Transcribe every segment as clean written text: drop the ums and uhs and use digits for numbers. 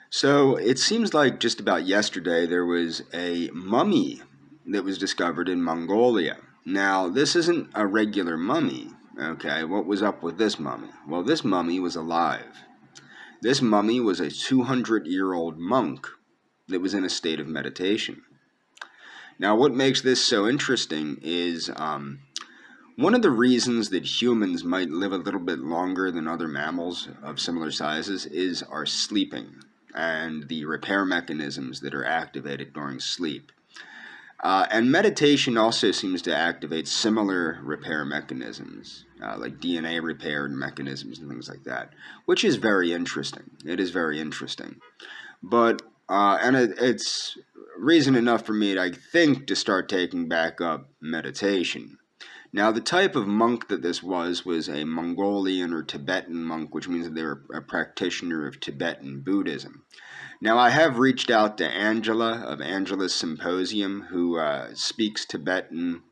So it seems like just about yesterday there was a mummy that was discovered in Mongolia. Now, this isn't a regular mummy, okay? What was up with this mummy? Well, this mummy was alive. This mummy was a 200-year-old monk that was in a state of meditation. Now, what makes this so interesting is one of the reasons that humans might live a little bit longer than other mammals of similar sizes is our sleeping and the repair mechanisms that are activated during sleep. And meditation also seems to activate similar repair mechanisms, like DNA repair mechanisms and things like that, which is very interesting. It is very interesting. But, it's reason enough for me, I think, to start taking back up meditation. Now, the type of monk that this was a Mongolian or Tibetan monk, which means that they were a practitioner of Tibetan Buddhism. Now, I have reached out to Angela of Angela's Symposium, who speaks Tibetan,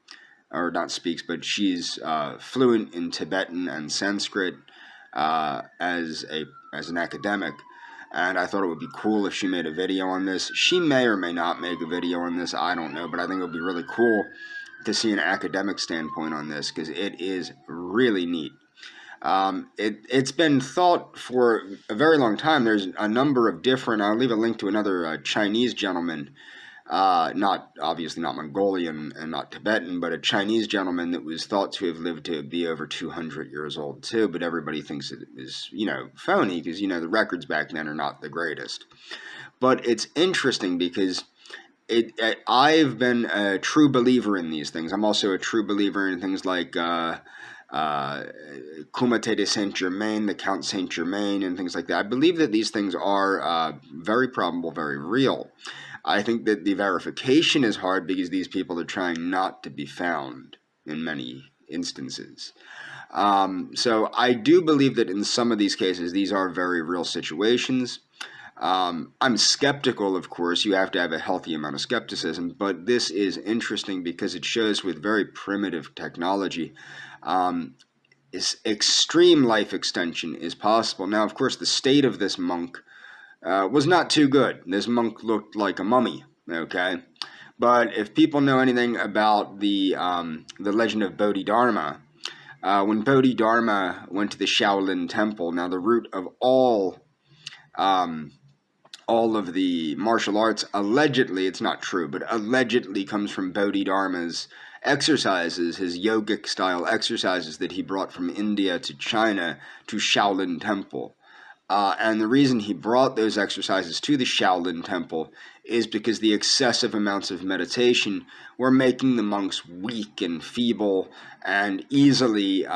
or not speaks, but she's fluent in Tibetan and Sanskrit as an academic. And I thought it would be cool if she made a video on this. She may or may not make a video on this, I don't know, but I think it would be really cool to see an academic standpoint on this because it is really neat. It's been thought for a very long time. There's a number of different. I'll leave a link to another Chinese gentleman, not obviously not Mongolian and not Tibetan, but a Chinese gentleman that was thought to have lived to be over 200 years old too. But everybody thinks it is, phony because the records back then are not the greatest. But it's interesting because I've been a true believer in these things. I'm also a true believer in things like Comte de Saint Germain, the Count Saint Germain, and things like that. I believe that these things are very probable, very real. I think that the verification is hard because these people are trying not to be found in many instances. So I do believe that in some of these cases, these are very real situations. I'm skeptical, of course. You have to have a healthy amount of skepticism, but this is interesting because it shows with very primitive technology, extreme life extension is possible. Now, of course, the state of this monk was not too good. This monk looked like a mummy, okay? But if people know anything about the legend of Bodhidharma, when Bodhidharma went to the Shaolin Temple, now the root of all of the martial arts, allegedly, it's not true, but allegedly comes from Bodhidharma's exercises, his yogic style exercises that he brought from India to China to Shaolin Temple. And the reason he brought those exercises to the Shaolin Temple is because the excessive amounts of meditation were making the monks weak and feeble and easily,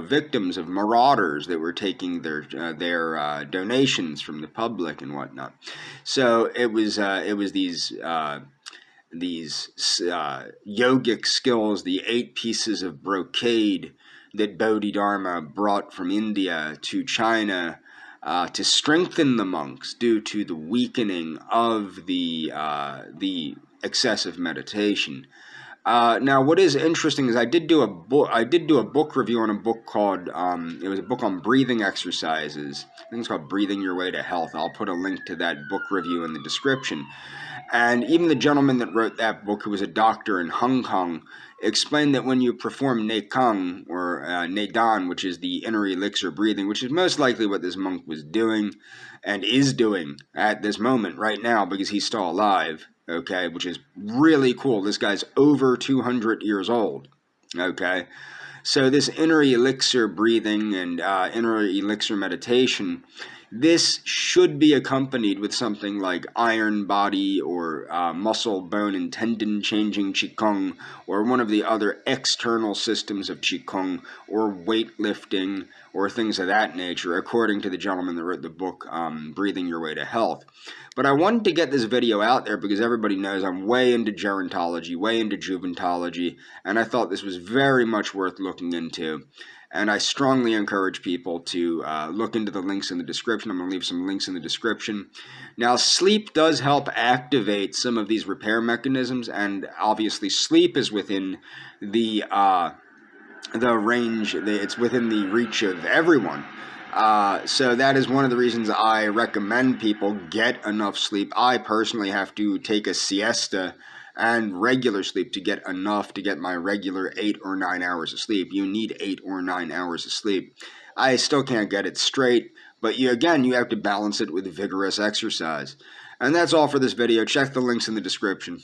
victims of marauders that were taking their donations from the public and whatnot. So it was these yogic skills, the 8 pieces of brocade that Bodhidharma brought from India to China to strengthen the monks due to the weakening of the excessive meditation. Now, what is interesting is I did do a book review on a book called it was a book on breathing exercises. I think it's called Breathing Your Way to Health. I'll put a link to that book review in the description. And even the gentleman that wrote that book, who was a doctor in Hong Kong, explained that when you perform Neikang or Neidan, which is the inner elixir breathing, which is most likely what this monk was doing and is doing at this moment right now because he's still alive, okay, which is really cool. This guy's over 200 years old, okay? So this inner elixir breathing and inner elixir meditation, this should be accompanied with something like iron body or muscle, bone, and tendon changing Qigong, or one of the other external systems of Qigong, or weightlifting, or things of that nature, according to the gentleman that wrote the book, Breathing Your Way to Health. But I wanted to get this video out there because everybody knows I'm way into gerontology, way into juventology, and I thought this was very much worth looking into. And I strongly encourage people to look into the links in the description. I'm going to leave some links in the description. Now, sleep does help activate some of these repair mechanisms, and obviously sleep is within the range, it's within the reach of everyone. So that is one of the reasons I recommend people get enough sleep. I personally have to take a siesta and regular sleep to get enough to get my regular 8 or 9 hours of sleep. You need 8 or 9 hours of sleep. I still can't get it straight, but you have to balance it with vigorous exercise. And that's all for this video. Check the links in the description.